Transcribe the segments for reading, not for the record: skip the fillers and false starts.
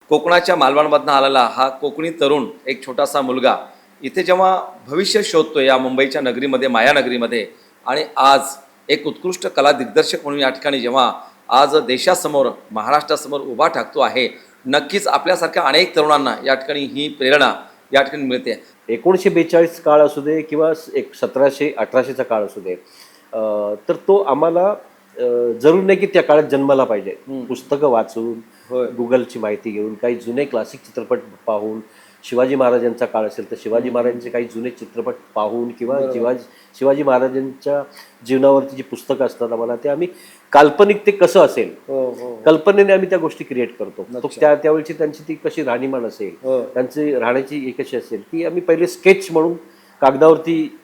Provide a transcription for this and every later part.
कोकणाच्या मालवणमधनं आलेला हा कोकणी तरुण एक छोटासा मुलगा इथे जेव्हा भविष्य शोधतो या मुंबईच्या नगरीमध्ये, मायानगरीमध्ये, आणि आज एक उत्कृष्ट कला दिग्दर्शक म्हणून या ठिकाणी जेव्हा आज देशासमोर, महाराष्ट्रासमोर उभा ठाकतो आहे, नक्कीच आपल्यासारख्या अनेक तरुणांना या ठिकाणी ही प्रेरणा या ठिकाणी मिळते. 1942 काळ असू दे किंवा 1700-1800चा काळ असू दे, तर तो आम्हाला जरूर नाही की त्या काळात जन्माला पाहिजे. पुस्तकं वाचून, गुगलची माहिती घेऊन, काही जुने क्लासिक चित्रपट पाहून, शिवाजी महाराजांचा काळ असेल तर शिवाजी महाराजांचे काही जुने चित्रपट पाहून किंवा शिवाजी महाराजांच्या जीवनावरती जी पुस्तकं असतात आम्हाला, ते आम्ही काल्पनिक ते कसं असेल, कल्पनेने आम्ही त्या गोष्टी क्रिएट करतो. त्यावेळची त्यांची ती कशी राहणीमान असेल, त्यांची राहण्याची एक कशी असेल, ती आम्ही पहिले स्केच म्हणून कागदावरती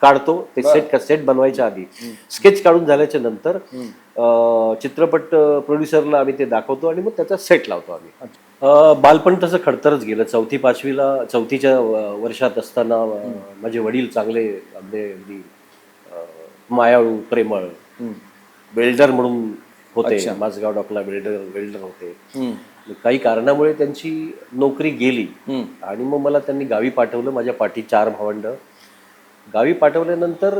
काढतो. ते सेट बनवायच्या आधी स्केच काढून झाल्याच्या नंतर चित्रपट प्रोड्युसरला आम्ही ते दाखवतो आणि मग त्याचा सेट लावतो आम्ही. बालपण तसं खडतरच गेलं. 4च्या वर्षात असताना माझे वडील चांगले अगदी मायाळू, प्रेमळ वेल्डर म्हणून होते. माझगाव डॉकला वेल्डर होते. काही कारणामुळे त्यांची नोकरी गेली आणि मग मला त्यांनी गावी पाठवलं. माझ्या पाठी 4 भावंड. गावी पाठवल्यानंतर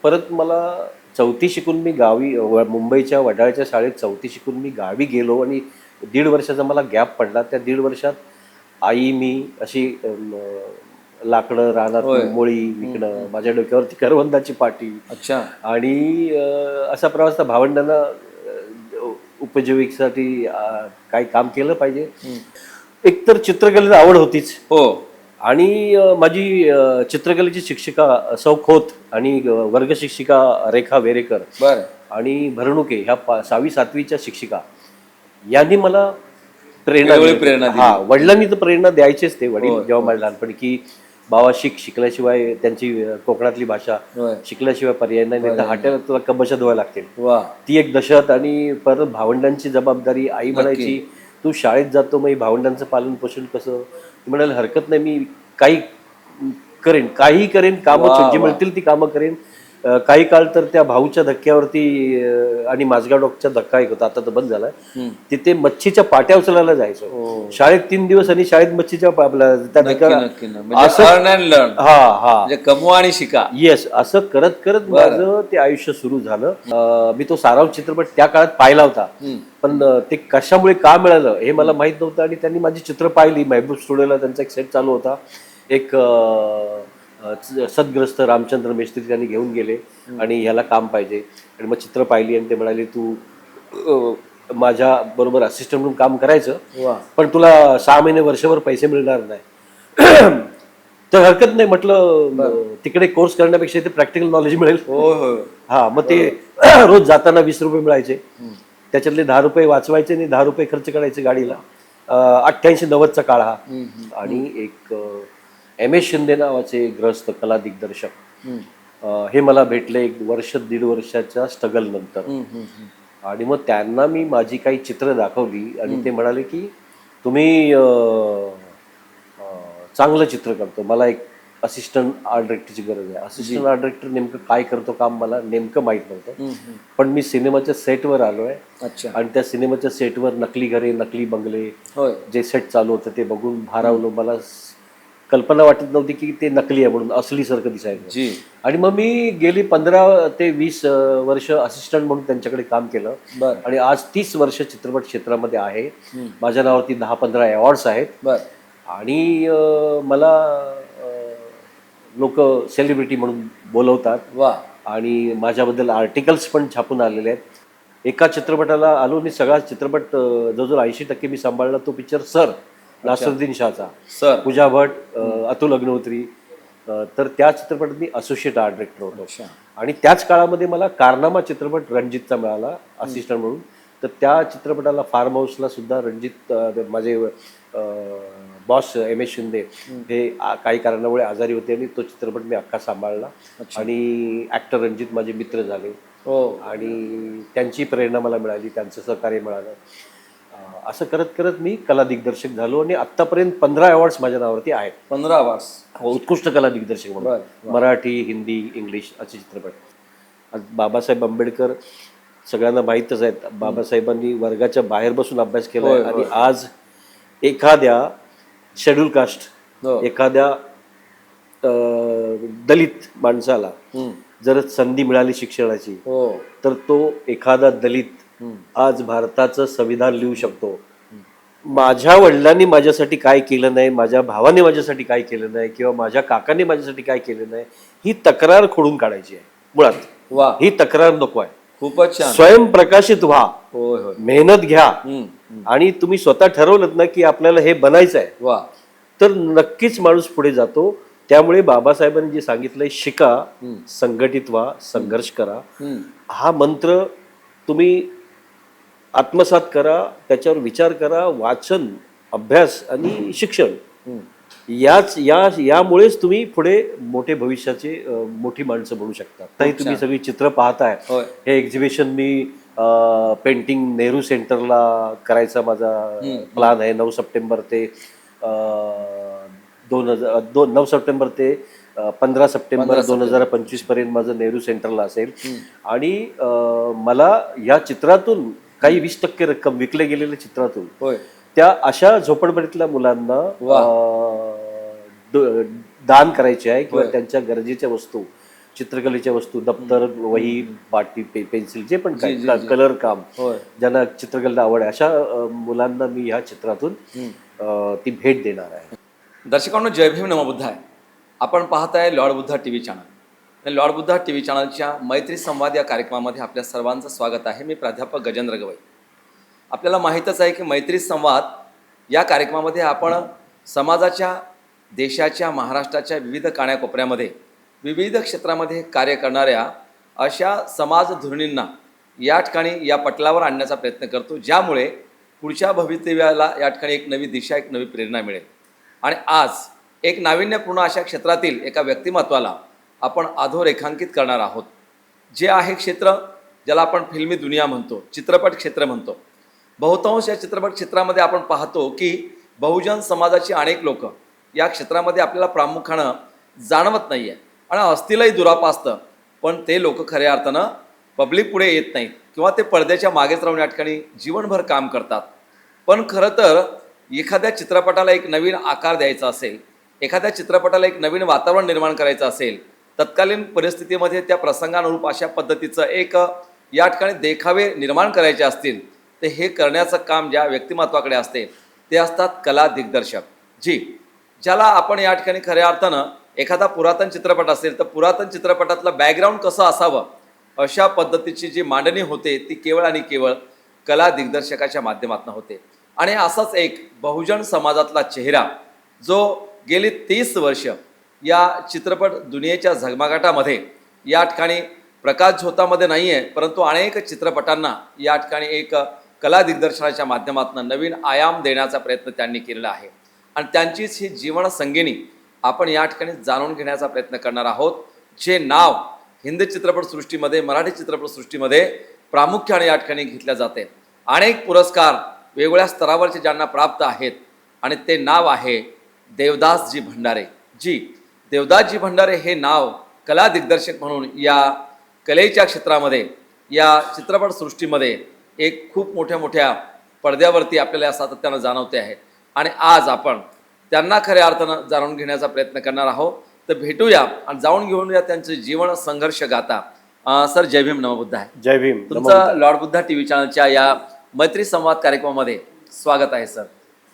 परत मला 4थी शिकून मी गावी, मुंबईच्या वडाळ्याच्या शाळेत 4थी शिकून मी गावी गेलो आणि 1.5 वर्षाचा मला गॅप पडला. त्या 1.5 वर्षात आई मी अशी लाकडं रानात मोळी विकणं, माझ्या डोक्यावरती करवंदाची पाटी, आणि असा प्रवास. तर भावंडांना उपजीविकेसाठी काही काम केलं पाहिजे. एकतर चित्रकलेची आवड होतीच, आणि माझी चित्रकलेची शिक्षिका सौ खोत आणि वर्ग शिक्षिका रेखा वेरेकर आणि भरणुके ह्या 6वी 7वीच्या शिक्षिका यांनी मला प्रेरणा दिली. वडिलांनी तर प्रेरणा द्यायचेच. ते वडील जेव्हा माझ्या लहानपणी की बाबा शिकल्याशिवाय त्यांची कोकणातली भाषा शिकल्याशिवाय पर्याय नाही, तर हाट्याला तुला कबशा धुवायला लागतील, ती एक दशत. आणि परत भावंडांची जबाबदारी. आई म्हणायची तू शाळेत जातो, मग भावंडांचं पालन पोषण कसं? म्हणायला हरकत नाही, मी काही करेन कामं जी मिळतील ती कामं करेन. काही काळ तर त्या भाऊच्या धक्क्यावरती आणि माझगाव डॉकचा धक्का एक होता, आता तर बंद झालाय, तिथे मच्छीच्या पाट्या उचलायला जायचो शाळेत 3 दिवस. आणि शाळेत मच्छीच्या कमवा आणि शिका. येस, असं करत करत माझं ते आयुष्य सुरू झालं. मी तो साराव चित्रपट त्या काळात पाहिला होता, पण ते कशामुळे का मिळालं हे मला माहित नव्हतं. आणि त्यांनी माझी चित्र पाहिली. महबूब स्टुडिओला त्यांचा एक सेट चालू होता. एक सदग्रस्त रामचंद्र मिस्त्री त्यांनी घेऊन गेले आणि ह्याला काम पाहिजे. आणि मग चित्र पाहिली आणि ते म्हणाले तू माझ्या बरोबर असिस्टंट म्हणून काम करायचं, पण तुला 6 महिने वर्षभर पैसे मिळणार नाही. तर हरकत नाही म्हटलं, तिकडे कोर्स करण्यापेक्षा इथे प्रॅक्टिकल नॉलेज मिळेल. मग ते रोज जाताना 20 रुपये मिळायचे. त्याच्यातले 10 रुपये वाचवायचे आणि 10 रुपये खर्च करायचे गाडीला. 88-90चा काळ हा. आणि एक M.A. शिंदे नावाचे ग्रस्त कला दिग्दर्शक हे मला भेटले 1.5 वर्षाच्या स्ट्रगल नंतर. आणि मग त्यांना मी माझी काही चित्र दाखवली आणि ते म्हणाले की तुम्ही चांगलं चित्र करतो, मला एक असिस्टंट आर्ट डिरेक्टरची गरज आहे. असिस्टंट आर्ट डिरेक्टर नेमकं काय करतो काम मला नेमकं माहीत नव्हतं. पण मी सिनेमाच्या सेटवर आलोय आणि त्या सिनेमाच्या सेटवर नकली घरे, नकली बंगले, जे सेट चालू होतं ते बघून भारावलो. मला कल्पना वाटत नव्हती की ते नकली आहे म्हणून, असलीसारखं दिसायचं. आणि मग मी गेली 15 ते 20 वर्ष असिस्टंट म्हणून त्यांच्याकडे काम केलं. आणि आज 30 वर्ष चित्रपट क्षेत्रामध्ये आहे. माझ्या नावावरती 10-15 अवॉर्ड्स आहेत. आणि मला लोक सेलिब्रिटी म्हणून बोलवतात आणि माझ्याबद्दल आर्टिकल्स पण छापून आलेले आहेत. एका चित्रपटाला आलो आणि सगळा चित्रपट जवळजवळ 80% मी सांभाळला. तो पिक्चर सर, नासरुद्दीन शाहचा. पूजा भट, अतुल अग्निहोत्री. तर त्या चित्रपटात मी असोसिएट आर्ट डिरेक्टर होतो. आणि त्याच काळामध्ये मला कारनामा चित्रपट रणजितचा मिळाला असिस्टंट म्हणून. तर त्या चित्रपटाला फार्म हाऊसला सुद्धा रणजित, माझे बॉस M.A. शिंदे हे काही कारणामुळे आजारी होते आणि तो चित्रपट मी अख्खा सांभाळला. आणि ऍक्टर रणजित माझे मित्र झाले आणि त्यांची प्रेरणा मला मिळाली, त्यांचं सहकार्य मिळालं. असं करत करत मी कला दिग्दर्शक झालो आणि आतापर्यंत 15 अवॉर्ड्स माझ्या नावावरती आहेत. 15 अवॉर्ड्स. उत्कृष्ट कला दिग्दर्शक म्हणून. मराठी, हिंदी, इंग्लिश असे चित्रपट. बाबासाहेब आंबेडकर सगळ्यांना माहीतच आहेत. बाबासाहेबांनी वर्गाच्या बाहेर बसून अभ्यास केला आणि आज एखाद्या शेड्यूल कास्ट, हो. एखाद्या दलित माणसाला जर संधी मिळाली शिक्षणाची, हो. तर तो एखादा दलित आज भारताचं संविधान लिहू शकतो. माझ्या वडिलांनी माझ्यासाठी काय केलं नाही, माझ्या भावाने माझ्यासाठी काय केलं नाही, किंवा माझ्या काकाने माझ्यासाठी काय केलं नाही, ही तक्रार खोडून काढायची आहे मुळात. वा, ही तक्रार नको आहे. खूपच छान. स्वयंप्रकाशित व्हा, होय होय. मेहनत घ्या, आणि तुम्ही स्वतः ठरवलं ना की आपल्याला हे बनायचं आहे, वा, तर नक्कीच माणूस पुढे जातो. त्यामुळे बाबासाहेबांनी जे सांगितलंय, शिका, संघटित व्हा, संघर्ष करा, हा मंत्र तुम्ही आत्मसात करा, त्याच्यावर विचार करा. वाचन, अभ्यास आणि शिक्षण, यामुळेच तुम्ही पुढे मोठे भविष्याचे मोठी माणसं बनू शकता. ताई, तुम्ही सगळी चित्र पाहताय. होय. हे एक्झिबिशन मी पेंटिंग नेहरू सेंटरला करायचा माझा प्लॅन आहे. 9 सप्टेंबर ते 9 सप्टेंबर ते 15 सप्टेंबर 2025 पर्यंत माझं नेहरू सेंटरला असेल. आणि मला या चित्रातून काही 20% रक्कम, विकले गेलेल्या चित्रातून, होय, त्या अशा झोपडपट्टीतल्या मुलांना दान करायचे आहे, किंवा त्यांच्या गरजेच्या वस्तू, चित्रकलेच्या वस्तू, दप्तर, वही, पाटी, पेन्सिल, जे पण काय कलर काम, ज्यांना चित्रकलेला आवड आहे, अशा मुलांना मी ह्या चित्रातून ती भेट देणार आहे. दर्शकांनो, जय भीम, नमो बुद्धाय. आपण पाहताय Lord Buddha T V channel. Lord Buddha T V चॅनलच्या मैत्री संवाद या कार्यक्रमामध्ये आपल्या सर्वांचं स्वागत आहे. मी प्राध्यापक गजेंद्र गवई. आपल्याला माहीतच आहे की मैत्री संवाद या कार्यक्रमामध्ये आपण समाजाच्या, देशाच्या, महाराष्ट्राच्या विविध कानाकोपऱ्यामध्ये, विविध क्षेत्रामध्ये कार्य करणाऱ्या अशा समाज धुरीणींना या ठिकाणी या पटलावर आणण्याचा प्रयत्न करतो, ज्यामुळे पुढच्या भवितव्याला या ठिकाणी एक नवी दिशा, एक नवी प्रेरणा मिळेल. आणि आज एक नाविन्यपूर्ण अशा क्षेत्रातील एका व्यक्तिमत्वाला आपण अधोरेखांकित करणार आहोत, जे आहे क्षेत्र ज्याला आपण फिल्मी दुनिया म्हणतो, चित्रपट क्षेत्र म्हणतो. बहुतांश या चित्रपट क्षेत्रामध्ये आपण पाहतो की बहुजन समाजाची अनेक लोक या क्षेत्रामध्ये आपल्याला प्रामुख्यानं जाणवत नाही आहे, आणि असतीलही दुरापास्त, पण ते लोक खऱ्या अर्थानं पब्लिक पुढे येत नाहीत, किंवा ते पडद्याच्या मागेच राहून या ठिकाणी जीवनभर काम करतात. पण खरं तर एखाद्या चित्रपटाला एक नवीन आकार द्यायचा असेल, एखाद्या चित्रपटाला एक नवीन वातावरण निर्माण करायचं असेल, तत्कालीन परिस्थितीमध्ये त्या प्रसंगानुरूप अशा पद्धतीचं एक या ठिकाणी देखावे निर्माण करायचे असतील, तर हे करण्याचं काम ज्या व्यक्तिमत्वाकडे असते ते असतात कला दिग्दर्शक. ज्याला आपण या ठिकाणी खऱ्या अर्थानं एखादा पुरातन चित्रपट असेल तर पुरातन चित्रपटातलं बॅकग्राऊंड कसं असावं अशा पद्धतीची जी मांडणी होते ती केवळ आणि केवळ कला दिग्दर्शकाच्या माध्यमातून होते. आणि असाच एक बहुजन समाजातला चेहरा जो गेली 30 वर्ष या चित्रपट दुनियेच्या झगमगाटामध्ये या ठिकाणी प्रकाश झोतामध्ये नाही आहे, परंतु अनेक चित्रपटांना या ठिकाणी एक कला दिग्दर्शनाच्या माध्यमातून नवीन आयाम देण्याचा प्रयत्न त्यांनी केलेला आहे. आणि त्यांचीच ही जीवन संगिनी आपण या ठिकाणी जाणून घेण्याचा प्रयत्न करणार आहोत, जे नाव हिंदी चित्रपटसृष्टीमध्ये, मराठी चित्रपटसृष्टीमध्ये प्रामुख्याने या ठिकाणी घेतल्या जाते. अनेक पुरस्कार वेगवेगळ्या स्तरावरचे ज्यांना प्राप्त आहेत, आणि ते नाव आहे देवदासजी भंडारे. देवदासजी भंडारे हे नाव कला दिग्दर्शक म्हणून या कलेच्या क्षेत्रामध्ये, या चित्रपटसृष्टीमध्ये एक खूप मोठ्या मोठ्या पडद्यावरती आपल्याला सातत्यानं जाणवते आहे. आणि आज आपण त्यांना खऱ्या अर्थानं जाणून घेण्याचा प्रयत्न करणार आहोत. तर भेटूया आणि जाऊन घेऊन या त्यांचं जीवन संघर्ष गाथा. सर, जय भीम, नमो बुद्धाय. जय भीम. तुमचं लॉर्ड बुद्धा टी व्ही चॅनलच्या या मैत्री संवाद कार्यक्रमामध्ये स्वागत आहे. सर,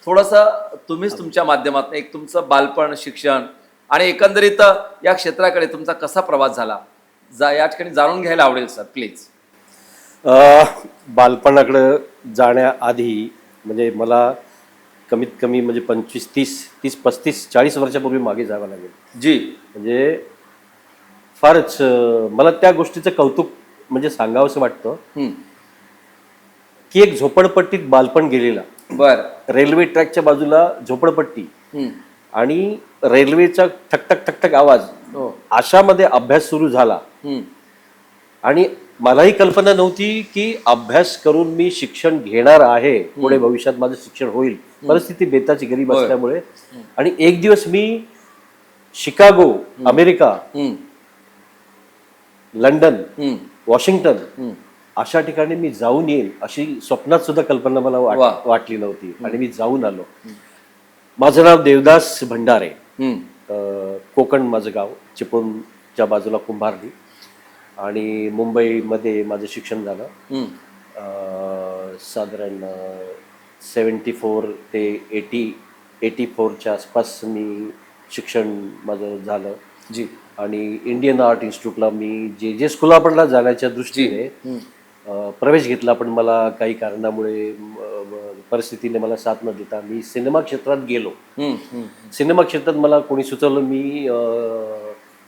थोडंसं तुम्हीच तुमच्या माध्यमातून एक तुमचं बालपण, शिक्षण आणि एकंदरीत या क्षेत्राकडे तुमचा कसा प्रवास झाला या ठिकाणी जाणून घ्यायला आवडेल सर, प्लीज. बालपणाकडे जाण्याआधी म्हणजे मला कमीत कमी म्हणजे 25, 30, 35, 40 वर्षापूर्वी मागे जावं लागेल. म्हणजे फारच मला त्या गोष्टीचं कौतुक म्हणजे सांगावंसं वाटतं की एक झोपडपट्टीत बालपण गेलेला. रेल्वे ट्रॅकच्या बाजूला झोपडपट्टी, आणि रेल्वेचा ठकठक ठकठक आवाज, अशामध्ये अभ्यास सुरू झाला. आणि मलाही कल्पना नव्हती की अभ्यास करून मी शिक्षण घेणार आहे, पुढे भविष्यात माझं शिक्षण होईल. परिस्थिती बेताची, गरीब असल्यामुळे. आणि एक दिवस मी शिकागो, अमेरिका, लंडन, वॉशिंग्टन अशा ठिकाणी मी जाऊन येईन अशी स्वप्नात सुद्धा कल्पना मला वा. वाटली नव्हती आणि मी जाऊन आलो. माझं नाव देवदास भंडारे, कोकण माझं गाव, चिपळूणच्या बाजूला कुंभारली, आणि मुंबईमध्ये माझं शिक्षण झालं. साधारण 74 ते 84च्या आसपास मी शिक्षण माझं झालं जी. आणि इंडियन आर्ट इन्स्टिट्यूटला मी जे स्कूलला जाण्याच्या दृष्टीने प्रवेश घेतला, पण मला काही कारणामुळे परिस्थितीने मला साथ न देता मी सिनेमा क्षेत्रात गेलो. सिनेमा क्षेत्रात मला कोणी सुचवलं, मी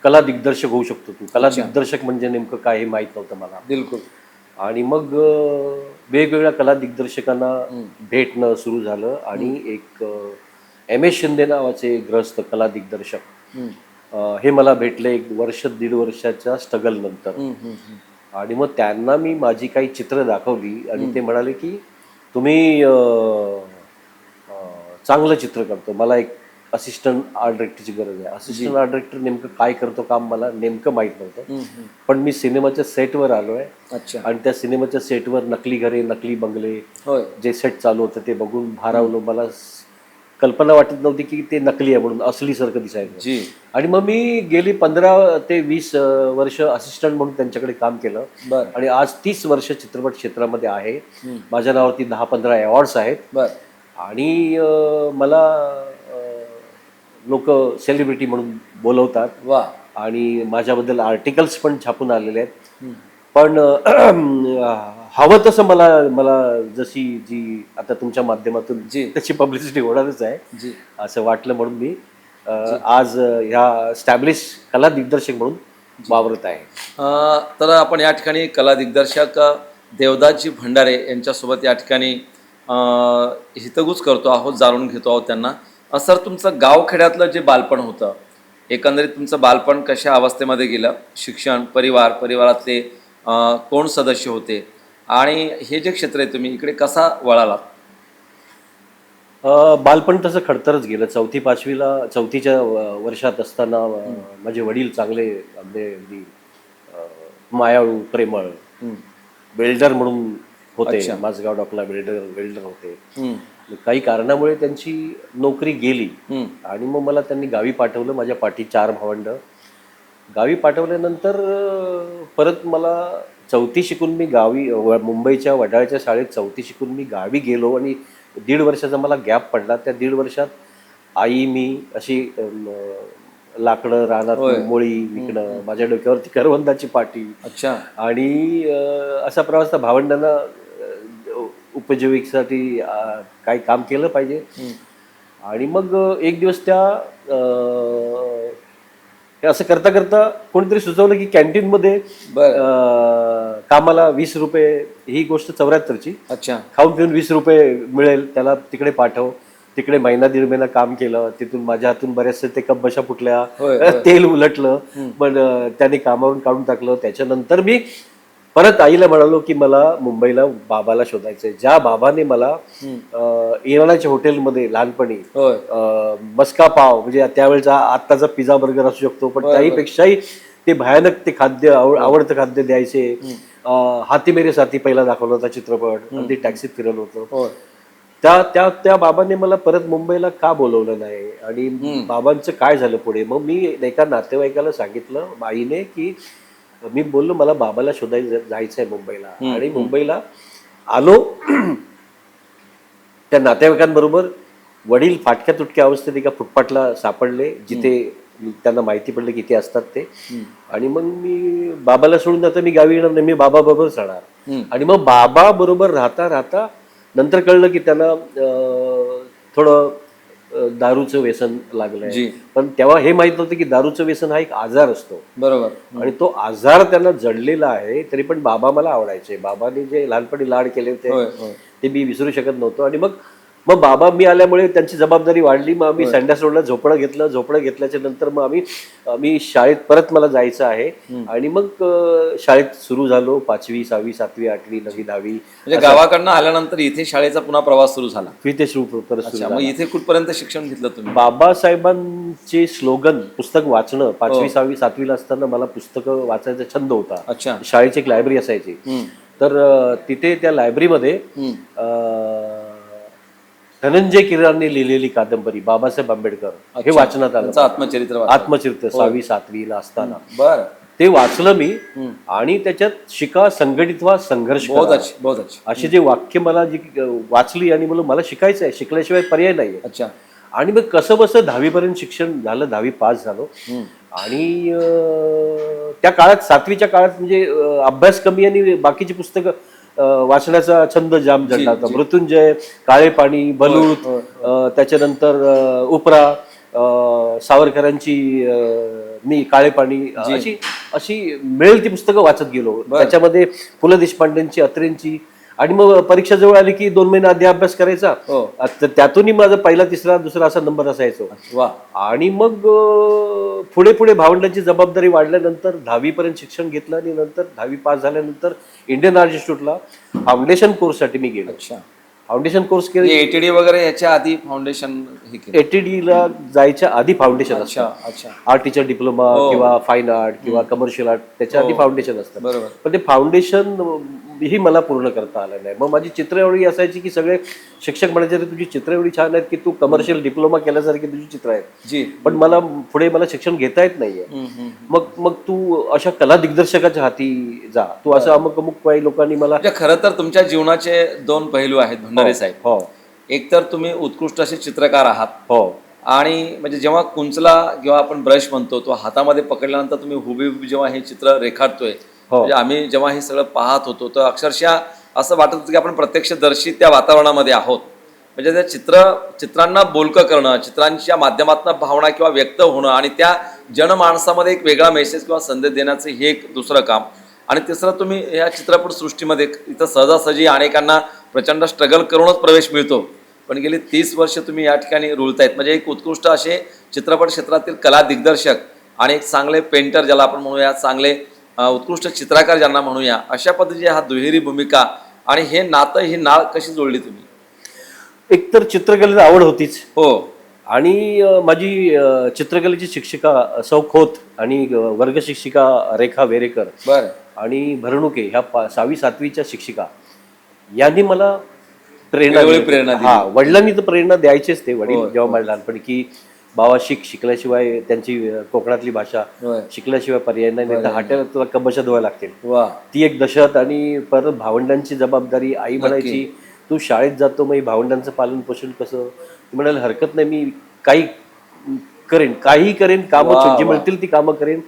कला दिग्दर्शक होऊ शकतो. तू कला दिग्दर्शक म्हणजे नेमकं काय हे माहीत नव्हतं मला. बिलकुल. आणि मग वेगवेगळ्या कला दिग्दर्शकांना भेटणं सुरू झालं आणि एक M.A. शिंदे नावाचे ग्रस्त कला दिग्दर्शक हे मला भेटले एक वर्ष दीड वर्षाच्या स्ट्रगल नंतर. आणि मग त्यांना मी माझी काही चित्र दाखवली आणि ते म्हणाले की तुम्ही चांगलं चित्र करतो, मला एक असिस्टंट आर्ट डिरेक्टरची गरज आहे. असिस्टंट आर्ट डिरेक्टर नेमकं काय करतो काम मला नेमकं माहीत नव्हतं, पण मी सिनेमाच्या सेटवर आलोय. अच्छा. आणि त्या सिनेमाच्या सेटवर नकली घरे, नकली बंगले, जे सेट चालू होतं ते बघून भारावलो. मला कल्पना वाटत नव्हती की ते नकली आहे म्हणून, असलीसारखं दिसायचं. आणि मग मी गेली 15 ते 20 वर्ष असिस्टंट म्हणून त्यांच्याकडे काम केलं आणि आज 30 वर्ष चित्रपट क्षेत्रामध्ये आहे. माझ्या नावावरती 10-15 अवॉर्ड्स आहेत आणि मला लोक सेलिब्रिटी म्हणून बोलवतात. वा. आणि माझ्याबद्दल आर्टिकल्स पण छापून आलेले आहेत. पण हवं तसं मला जशी जी आता तुमच्या माध्यमातून त्याची पब्लिसिटी होणारच आहे असं वाटलं, म्हणून मी आज ह्या स्टॅब्लिश कला दिग्दर्शक म्हणून वावरत आहे. तर आपण या ठिकाणी कला दिग्दर्शक देवदासजी भंडारे यांच्यासोबत या ठिकाणी हितगुज करतो आहोत, जाणून घेतो आहोत त्यांना. सर, तुमचं गावखेड्यातलं जे बालपण होतं, एकंदरीत तुमचं बालपण कशा अवस्थेमध्ये गेलं, शिक्षण, परिवारातले कोण सदस्य होते आणि हे जे क्षेत्र आहे तुम्ही इकडे कसा वळालात? बालपण तसं खडतरच गेलं. 4-5च्या वर्षात असताना माझे वडील चांगले, अगदी मायाळू, प्रेमळ वेल्डर म्हणून होते. माझगाव डॉकला वेल्डर होते. काही कारणामुळे त्यांची नोकरी गेली आणि मग मला त्यांनी गावी पाठवलं. माझ्या पाठी 4 भावंड. गावी पाठवल्यानंतर परत मला 4थी शिकून मी गावी, मुंबईच्या वडाळ्याच्या शाळेत 4थी शिकून मी गावी गेलो आणि 1.5 वर्षाचा मला गॅप पडला. त्या 1.5 वर्षात आई मी अशी लाकडं रानात मोळी विकणं, माझ्या डोक्यावरती करवंदाची पाटी. अच्छा. आणि असा प्रवास त्या भावंडांना उपजीविकेसाठी काही काम केलं पाहिजे. आणि मग एक दिवस असं करता करता कोणीतरी सुचवलं की कॅन्टीनमध्ये कामाला 20 रुपये, ही गोष्ट 74ची. अच्छा. खाऊन पिऊन 20 रुपये मिळेल, त्याला तिकडे पाठव. तिकडे 1-1.5 महिना काम केलं. तिथून माझ्या हातून बऱ्याचशा ते कब्बशा फुटल्या, तेल उलटलं, पण त्याने कामावरून काढून टाकलं. त्याच्यानंतर मी परत आईला म्हणालो की मला मुंबईला बाबाला शोधायचंय. ज्या बाबाने मला इराणाच्या हॉटेलमध्ये लहानपणी मस्का पाव, म्हणजे त्यावेळेचा आत्ताचा पिझ्झा बर्गर असू शकतो, पण त्याहीपेक्षाही ते भयानक ते खाद्य, आवडतं खाद्य द्यायचे. हाती मेरे साथी पहिला दाखवला होता चित्रपट, अगदी टॅक्सीत फिरवलं होतं. त्या बाबांनी मला परत मुंबईला का बोलवलं नाही आणि बाबांचं काय झालं पुढे. मग मी एका नातेवाईकाला सांगितलं, आईने, की मी बोललो मला बाबाला शोधायला जायचंय मुंबईला. आणि मुंबईला आलो. त्या नातेवाईकांबरोबर वडील फाटक्या तुटक्या अवस्थेत एका फुटपाथला सापडले, जिथे त्यांना माहिती पडलं की ते असतात ते. आणि मग मी बाबाला सोडून जाता मी गावी येणार नाही, मी बाबा बरोबरच राहणार. आणि मग बाबा बरोबर राहता राहता नंतर कळलं की त्यांना थोडं दारूचं व्यसन लागलंय. पण तेव्हा हे माहित नव्हतं की दारूचं व्यसन हा एक आजार असतो. बरोबर. आणि तो आजार त्यांना जडलेला आहे. तरी पण बाबा मला आवडायचे. बाबांनी जे लहानपणी लाड केले होते ते मी विसरू शकत नव्हतो. आणि मग बाबा मी आल्यामुळे त्यांची जबाबदारी वाढली. मग आम्ही सँडॅस रोडला झोपडं घेतलं. झोपडं घेतल्याच्या नंतर मग मी शाळेत परत मला जायचं आहे. आणि मग शाळेत सुरू झालो. 5वी, 6वी, 7वी, 8वी, 9वी, 10वी. म्हणजे गावाकडनं आल्यानंतर इथे शाळेचा पुन्हा प्रवास सुरू झाला. इथे सुरू. मग इथे कुठपर्यंत शिक्षण घेतलं तुम्ही? बाबासाहेबांचे स्लोगन पुस्तक वाचणं. 5वी, 6वी, 7वीला असताना मला पुस्तकं वाचायचा छंद होता. अच्छा. शाळेची एक लायब्ररी असायची. तर तिथे त्या लायब्ररीमध्ये धनंजय किराने लिहिलेली कादंबरी बाबासाहेब आंबेडकर हे वाचनात आलं. त्यांचं आत्मचरित्र आत्मचरित्र 6वी 7वीला असताना बर ते वाचलं मी आणि त्याच्यात शिका, संघटित व्हा, संघर्ष करा. बहुत अच्छा. अशी जे वाक्य मला जी वाचली आणि मला शिकायचं आहे, शिकल्याशिवाय पर्याय नाहीये. अच्छा. आणि मग कसं बसं 10वीपर्यंत शिक्षण झालं, 10वी पास झालो. आणि त्या काळात 7वीच्या काळात म्हणजे अभ्यास कमी आणि बाकीची पुस्तकं वाचण्याचा छंद जाम जडला होता. मृत्युंजय, काळे पाणी, बलूत, त्याच्यानंतर उपरा, सावरकरांची मी काळे पाणी, अशी मिळेल ती पुस्तकं वाचत गेलो. त्याच्यामध्ये पु ल देशपांडेंची, अत्रेंची. आणि मग परीक्षा जवळ आली की 2 महिने आधी अभ्यास करायचा. त्यातूनही माझा पहिला, तिसरा, दुसरा असा नंबर असायचो. आणि मग पुढे पुढे भावंडांची जबाबदारी वाढल्यानंतर 10वी पर्यंत शिक्षण घेतलं आणि नंतर 10वी पास झाल्यानंतर इंडियन आर्ट इन्स्टिट्यूटला फाउंडेशन कोर्ससाठी मी गेलो. फाउंडेशन कोर्स केलं. एटीडी वगैरे याच्या आधी फाउंडेशन ATD ला जायच्या आधी फाउंडेशन असतं. आर्ट टीचर डिप्लोमा किंवा फाईन आर्ट किंवा कमर्शियल आर्ट, त्याच्या आधी फाउंडेशन असतं. बरोबर. पण ते फाउंडेशन ही मला पूर्ण करता आलं नाही. मग माझी चित्र एवढी असायची की सगळे शिक्षक म्हणायचे तुझी चित्र एवढी छान आहेत की तू कमर्शियल डिप्लोमा केल्यासारखी तुझी चित्र आहेत. पण मला पुढे शिक्षण घेता येत नाहीये. मग तू अशा कला दिग्दर्शकाच्या हाती जा, तू असं अमुक काही लोकांनी मला. खरं तर तुमच्या जीवनाचे 2 पैलू आहेत भंडारे साहेब. हो. एक तर तुम्ही उत्कृष्ट असे चित्रकार आहात. हो. आणि म्हणजे जेव्हा कुंचला किंवा आपण ब्रश म्हणतो तो हातामध्ये पकडल्यानंतर तुम्ही हुबेहूब जेव्हा हे चित्र रेखाटतोय, म्हणजे आम्ही जेव्हा हे सगळं पाहत होतो तर अक्षरशः असं वाटत होतं की आपण प्रत्यक्षदर्शी त्या वातावरणामध्ये आहोत. म्हणजे त्या चित्रांना बोलकं करणं, चित्रांच्या माध्यमातून भावना किंवा व्यक्त होणं आणि त्या जनमानसामध्ये एक वेगळा मेसेज किंवा संदेश देण्याचं हे एक दुसरं काम. आणि तिसरं तुम्ही या चित्रपट सृष्टीमध्ये इथं सहजासहजी अनेकांना प्रचंड स्ट्रगल करूनच प्रवेश मिळतो, पण गेली 30 वर्ष तुम्ही या ठिकाणी रुळतायत. म्हणजे एक उत्कृष्ट असे चित्रपट क्षेत्रातील कला दिग्दर्शक आणि एक चांगले पेंटर ज्याला आपण म्हणूया, चांगले उत्कृष्ट चित्रकार ज्यांना म्हणूया, अशा पद्धतीची हा दुहेरी भूमिका आणि हे नातं, ही नाळ कशी जोडली तुम्ही? एकतर चित्रकलेची आवड होतीच. हो. आणि माझी चित्रकलेची शिक्षिका सौ खोत आणि वर्ग शिक्षिका रेखा वेरेकर आणि भरणुके ह्या 6वी 7वीच्या शिक्षिका यांनी मला प्रेरणा दिली. वडिलांनी तर प्रेरणा द्यायचेच. ते वडील जेव्हा मला लहानपणी की बाबा शिकल्याशिवाय त्यांची कोकणातली भाषा शिकल्याशिवाय पर्याय नाही, तर हाट्याला तुला कबशा धुवायला लागतील. ती एक दशत. आणि परत भावंडांची जबाबदारी. आई म्हणायची तू शाळेत जातो, मग भावंडांचं पालन पोषण कसं? ती म्हणायला हरकत नाही, मी काही करेन कामं जी मिळतील ती कामं करेन.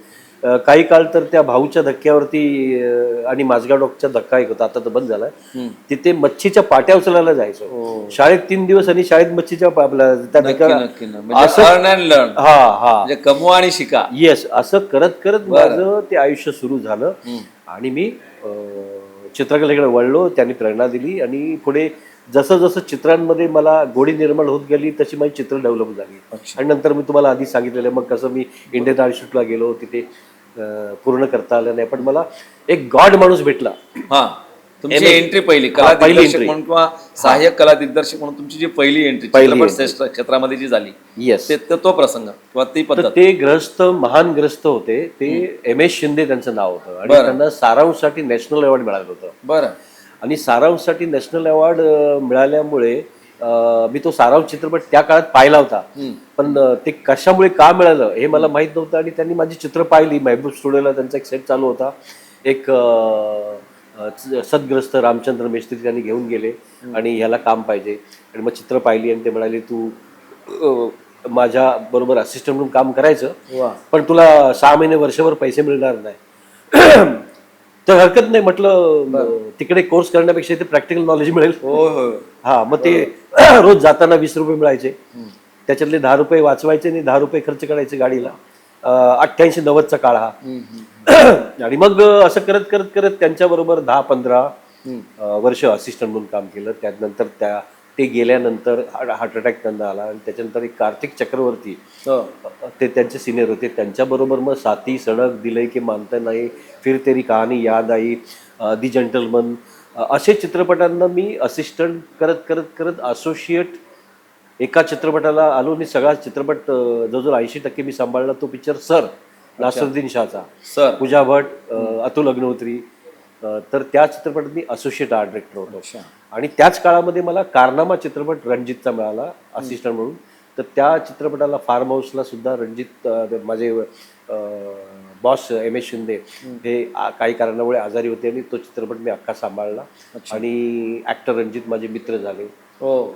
काही काळ तर त्या भाऊच्या धक्क्यावरती आणि माझगाव डॉकचा धक्का एक होता, आता तर बंद झालाय, तिथे मच्छीच्या पाट्या उचलायला जायचो शाळेत 3 दिवस. आणि शाळेत मच्छीच्या कमवा आणि शिका. येस, असं करत करत माझं ते आयुष्य सुरू झालं. आणि मी चित्रकलेकडे वळलो. त्यांनी प्रेरणा दिली आणि पुढे जसं जसं चित्रांमध्ये मला गोडी निर्माण होत गेली तशी माझी चित्र डेव्हलप झाली. आणि नंतर मी तुम्हाला आधी सांगितलेलं मग कसं मी इंडियन आर्ट इन्स्टिट्यूटला गेलो, तिथे पूर्ण करता आलं नाही, पण मला एक गॉड माणूस भेटला. तुमची एंट्री पहिली कला दिग्दर्शक म्हणून किंवा सहाय्यक कला दिग्दर्शक म्हणून तुमची जी पहिली एंट्री चित्रपट क्षेत्रामध्ये जी झाली, येस, तो प्रसंग किंवा ती पद्धत. ते महान ग्रस्त होते. ते MS शिंदे त्यांचं नाव होतं आणि त्यांना सारांशसाठी नॅशनल अवॉर्ड मिळालं होतं. बरं. आणि सारांशसाठी नॅशनल अवॉर्ड मिळाल्यामुळे मी तो सारांश चित्रपट त्या काळात पाहिला होता. पण ते कशामुळे का मिळालं हे मला माहित नव्हतं. आणि त्यांनी माझी चित्र पाहिली. महबूब स्टुडिओला त्यांचा एक सेट चालू होता. एक सदग्रस्त रामचंद्र मेस्त्री त्यांनी घेऊन गेले आणि ह्याला काम पाहिजे. आणि मग चित्र पाहिली आणि ते म्हणाले तू माझ्या बरोबर असिस्टंट म्हणून काम करायचं, पण तुला 6 महिने वर्षभर पैसे मिळणार नाही. तर हरकत नाही म्हटलं, तिकडे कोर्स करण्यापेक्षा इथे प्रॅक्टिकल नॉलेज मिळेल. मग ते रोज जाताना 20 रुपये मिळायचे. त्याच्यातले 10 रुपये वाचवायचे आणि 10 रुपये खर्च करायचे गाडीला. 88-90चा काळ हा. आणि मग असं करत करत करत त्यांच्याबरोबर 10-15 वर्ष असिस्टंट म्हणून काम केलं. त्यानंतर ते गेल्यानंतर हार्ट अटॅक त्यांना आला. आणि त्याच्यानंतर एक कार्तिक चक्रवर्ती ते त्यांचे सिनियर होते. त्यांच्याबरोबर मग साथी सडक, दिलय की मानता नाही, फिर तेरी कहाणी याद आई, दी जेंटलमन, असे चित्रपटांना मी असिस्टंट करत करत करत असोसिएट एका चित्रपटाला आलो. आणि सगळा चित्रपट जवळजवळ 80% मी सांभाळला. तो पिक्चर सर, नासरुद्दीन शाहचा, पूजा भट, अतुल अग्निहोत्री, तर त्या चित्रपटात मी असोसिएट आर्ट डिरेक्टर होतो. आणि त्याच काळामध्ये मला कारनामा चित्रपट रणजितचा मिळाला असिस्टंट म्हणून. तर त्या चित्रपटाला फार्म हाऊसला सुद्धा रणजित माझे बॉस एम एस शिंदे हे काही कारणामुळे आजारी होते आणि तो चित्रपट मी अख्खा सांभाळला. आणि ॲक्टर रणजित माझे मित्र झाले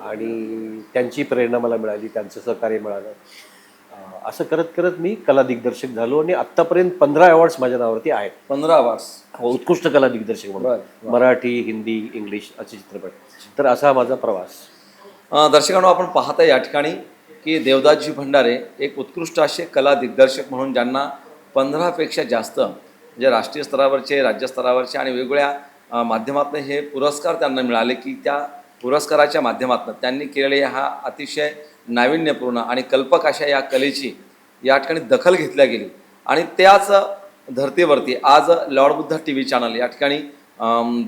आणि त्यांची प्रेरणा मला मिळाली, त्यांचं सहकार्य मिळालं. असं करत करत मी कला दिग्दर्शक झालो आणि आत्तापर्यंत 15 अवॉर्ड्स माझ्या नावावरती आहेत. 15 अवॉर्ड्स. उत्कृष्ट कला दिग्दर्शक म्हणून, मराठी, हिंदी, इंग्लिश असे चित्रपट. तर असा माझा प्रवास. दर्शकांनो, आपण पाहता या ठिकाणी की देवदासजी भंडारे एक उत्कृष्ट असे कला दिग्दर्शक म्हणून ज्यांना 15पेक्षा जास्त म्हणजे राष्ट्रीय स्तरावरचे, राज्य स्तरावरचे आणि वेगवेगळ्या माध्यमातून हे पुरस्कार त्यांना मिळाले, की त्या पुरस्काराच्या माध्यमातून त्यांनी केलेले हा अतिशय नाविन्यपूर्ण आणि कल्पक अशा या कलेची या ठिकाणी दखल घेतल्या गेली. आणि त्याच धर्तीवरती आज Lord Buddha T V channel या ठिकाणी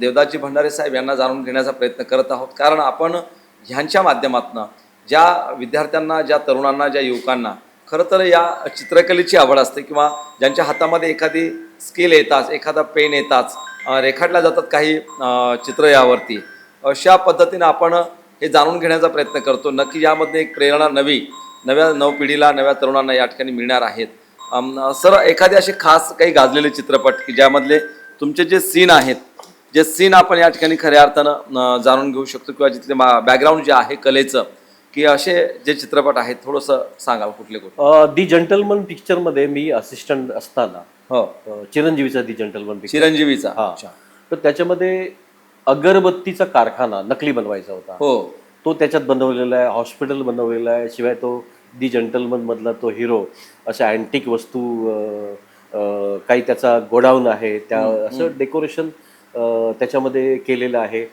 देवदासजी भंडारे साहेब यांना जाणून घेण्याचा प्रयत्न करत आहोत. कारण आपण ह्यांच्या माध्यमातून ज्या विद्यार्थ्यांना, ज्या तरुणांना, ज्या युवकांना खरं तर या चित्रकलेची आवड असते किंवा ज्यांच्या हातामध्ये एखादी स्केल येताच, एखादा पेन येताच रेखाटल्या जातात काही चित्र यावरती, अशा पद्धतीनं आपण हे जाणून घेण्याचा प्रयत्न करतो. नक्की यामध्ये एक प्रेरणा नव्या नवपिढीला, नव्या तरुणांना या ठिकाणी मिळणार आहेत. सर, एखादे असे खास काही गाजलेले चित्रपट की ज्यामधले तुमचे जे सीन आहेत, जे सीन आपण या ठिकाणी खऱ्या अर्थानं जाणून घेऊ शकतो किंवा जिथले बॅकग्राऊंड जे आहे कलेचं, की असे जे चित्रपट आहेत थोडंसं सांगाल कुठले कुठले? दी जंटलमन पिक्चरमध्ये मी असिस्टंट असताना, चिरंजीवीचा दी जंटलमन पिक्चर, चिरंजीवीचा. तर त्याच्यामध्ये अगरबत्तीचा कारखाना नकली बनवायचा होता. तो त्याच्यात बनवलेला आहे, हॉस्पिटल बनवलेला आहे. शिवाय तो दी जंटलमन मधला तो हिरो अशा अँटिक वस्तू, काही त्याचा गोडाऊन आहे, त्या असं डेकोरेशन त्याच्यामध्ये केलेलं आहे.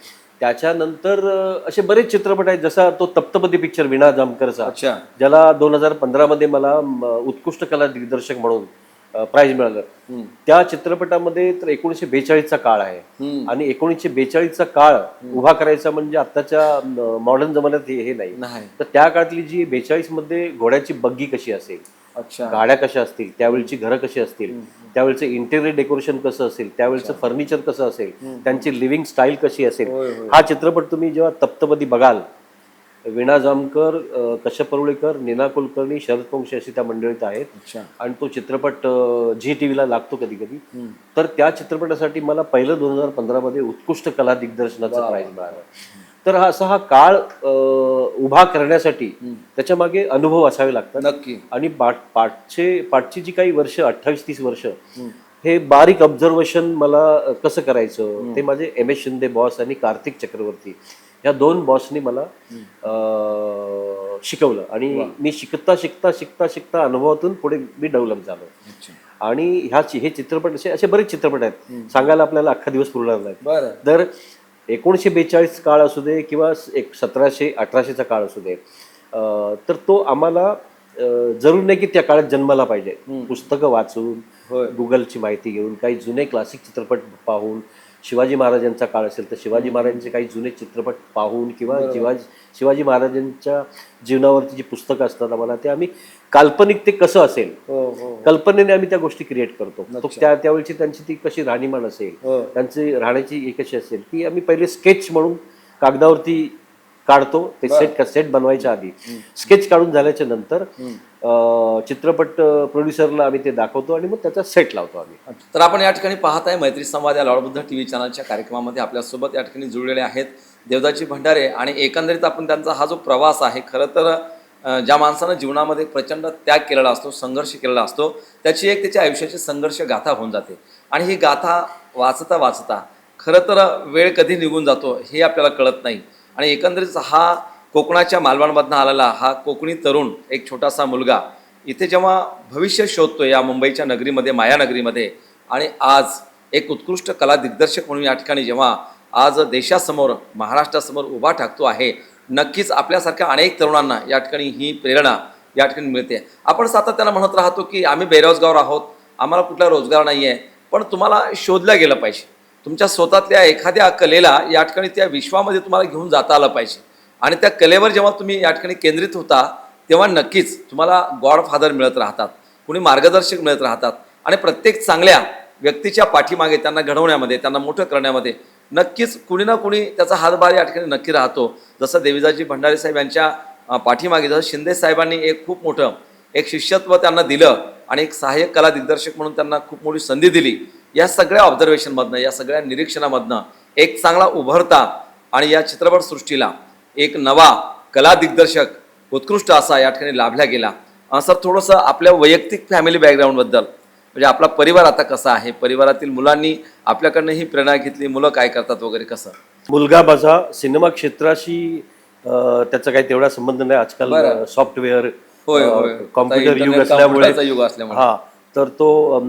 त्याच्यानंतर असे बरेच चित्रपट आहेत, जसा तो तप्तपदी पिक्चर विणा जामकरचा, ज्याला 2015 मला उत्कृष्ट कला दिग्दर्शक म्हणून प्राइज मिळालं. त्या चित्रपटामध्ये तर 1942चा काळ आहे आणि 1942चा काळ उभा करायचा म्हणजे आत्ताच्या मॉडर्न जमान्यात हे नाही. तर त्या काळातली जी 42 मध्ये घोड्याची बग्गी कशी असेल, गाड्या कशा असतील, त्यावेळची घरं कशी असतील, त्यावेळचं इंटेरियर डेकोरेशन कसं असेल, त्यावेळचं फर्निचर कसं असेल, त्यांची लिव्हिंग स्टाईल कशी असेल, हा चित्रपट तुम्ही जेव्हा तप्तपदी बघाल, विणा जामकर, कश्यप परुळेकर, नीना कुलकर्णी, शरद पोंक्षे अशी त्या मंडळीत आहेत. आणि तो चित्रपट झी टीव्हीला लागतो कधी कधी. तर त्या चित्रपटासाठी मला पहिलं 2015 उत्कृष्ट कला दिग्दर्शनाचा प्राइज मिळाला. तर हा काळ उभा करण्यासाठी त्याच्या मागे अनुभव असावे लागतात नक्की. आणि पाठची जी काही वर्ष, 28-30 वर्ष, हे बारीक ऑब्झर्वेशन मला कसं करायचं ते माझे एम एस शिंदे बॉस आणि कार्तिक चक्रवर्ती या 2 बॉसनी मला शिकवलं. आणि मी शिकता अनुभवातून पुढे मी डेव्हलप झालो. आणि हे चित्रपट असे बरेच चित्रपट आहेत, सांगायला आपल्याला अख्खा दिवस पुरणार नाही. तर 1942 काळ असू दे किंवा 1700-1800चा काळ असू दे, तर तो आम्हाला जरूर नाही की त्या काळात जन्माला पाहिजे. पुस्तकं वाचून, गुगलची माहिती घेऊन, काही जुने क्लासिक चित्रपट पाहून, शिवाजी महाराजांचा काळ असेल तर शिवाजी महाराजांचे काही जुने चित्रपट पाहून किंवा शिवाजी महाराजांच्या जीवनावरती जी पुस्तकं असतात आम्हाला, ते आम्ही काल्पनिक ते कसं असेल, कल्पनेने आम्ही त्या गोष्टी क्रिएट करतो. त्यावेळची त्यांची ती कशी राहणीमान असेल, त्यांची राहण्याची कशी असेल, ती आम्ही पहिले स्केच म्हणून कागदावरती काढतो. ते सेट बनवायच्या आधी स्केच काढून झाल्याच्या नंतर चित्रपट प्रोड्युसरला आम्ही ते दाखवतो आणि मग त्याचा सेट लावतो आम्ही. तर आपण या ठिकाणी पाहत आहे मैत्री संवाद या लॉर्ड बुद्धा टी व्ही चॅनलच्या कार्यक्रमामध्ये आपल्यासोबत या ठिकाणी जुळलेले आहेत देवदासजी भंडारे. आणि एकंदरीत आपण त्यांचा हा जो प्रवास आहे, खरं तर ज्या माणसानं जीवनामध्ये प्रचंड त्याग केलेला असतो, संघर्ष केलेला असतो, त्याची एक त्याच्या आयुष्याची संघर्ष गाथा होऊन जाते. आणि ही गाथा वाचता वाचता खरं तर वेळ कधी निघून जातो हे आपल्याला कळत नाही. आणि एकंदरीत हा कोकणाच्या मालवणमधनं आलेला हा कोकणी तरुण, एक छोटासा मुलगा इथे जेव्हा भविष्य शोधतो या मुंबईच्या नगरीमध्ये, मायानगरीमध्ये, आणि आज एक उत्कृष्ट कला दिग्दर्शक म्हणून या ठिकाणी जेव्हा आज देशासमोर, महाराष्ट्रासमोर उभा ठाकतो आहे, नक्कीच आपल्यासारख्या अनेक तरुणांना या ठिकाणी ही प्रेरणा या ठिकाणी मिळते. आपण सातत्यानं म्हणत राहतो की आम्ही बेरोजगार आहोत, आम्हाला कुठला रोजगार नाही आहे, पण तुम्हाला शोधलं गेलं पाहिजे. तुमच्या स्वतःतल्या एखाद्या कलेला या ठिकाणी त्या विश्वामध्ये तुम्हाला घेऊन जाता आलं पाहिजे. आणि त्या कलेवर जेव्हा तुम्ही या ठिकाणी केंद्रित होता तेव्हा नक्कीच तुम्हाला गॉडफादर मिळत राहतात, कुणी मार्गदर्शक मिळत राहतात. आणि प्रत्येक चांगल्या व्यक्तीच्या पाठीमागे त्यांना घडवण्यामध्ये, त्यांना मोठं करण्यामध्ये नक्कीच कुणी ना कुणी त्याचा हातभार या ठिकाणी नक्की राहतो. जसं देवीदासजी भंडारे साहेब यांच्या पाठीमागे जसं शिंदे साहेबांनी एक खूप मोठं एक शिष्यत्व त्यांना दिलं आणि एक सहाय्यक कला दिग्दर्शक म्हणून त्यांना खूप मोठी संधी दिली. या सगळ्या ऑब्झर्वेशनमधनं, या सगळ्या निरीक्षणामधनं एक चांगला उभरता आणि या चित्रपटसृष्टीला एक नवा कला दिग्दर्शक उत्कृष्ट असा या ठिकाणी लाभला गेला. सर, थोडंसं आपल्या वैयक्तिक फॅमिली बॅकग्राऊंडबद्दल, म्हणजे आपला परिवार आता कसा आहे, परिवारातील मुलांनी आपल्याकडनं ही प्रेरणा घेतली, मुलं काय करतात वगैरे कसं? मुलगा माझा सिनेमा क्षेत्राशी त्याचा काही तेवढा संबंध नाही. आजकाल सॉफ्टवेअर, कॉम्प्युटर युग असल्यामुळे हा, तर तो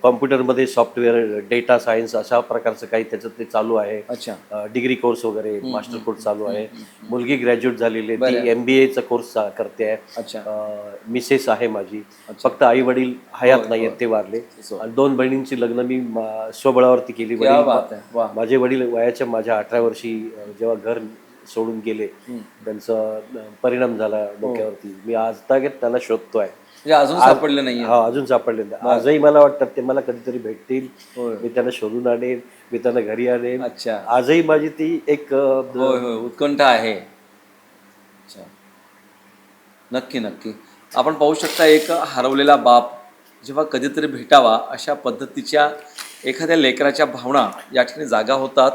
कॉम्प्युटरमध्ये सॉफ्टवेअर, डेटा सायन्स अशा प्रकारचं काही त्याचं ते चालू आहे. अच्छा. डिग्री कोर्स वगैरे, मास्टर कोर्स चालू आहे. मुलगी ग्रॅज्युएट झालेली आहे, ती MBA कोर्स करते आहे. अच्छा. मिसेस आहे माझी. फक्त आई वडील हयात नाही आहेत, ते वारले. आणि 2 बहिणींची लग्न मी स्वबळावरती केली. माझे वडील वयाच्या माझ्या 18 वर्षी जेव्हा घर सोडून गेले, त्यांचा परिणाम झाला डोक्यावरती. मी आज तागेत त्यांना शोधतोय. अजून सापडले नाही? हा, अजून सापडले नाही. आजही मला वाटतं ते मला कधीतरी भेटतील, मी त्यांना शोधून आणेन, मी त्यांना घरी आणेन. अच्छा. आजही माझी ती एक उत्कंठा आहे. अच्छा, नक्की नक्की. आपण पाहू शकता एक हरवलेला बाप जेव्हा कधीतरी भेटावा अशा पद्धतीच्या एखाद्या लेकराच्या भावना या ठिकाणी जागा होतात.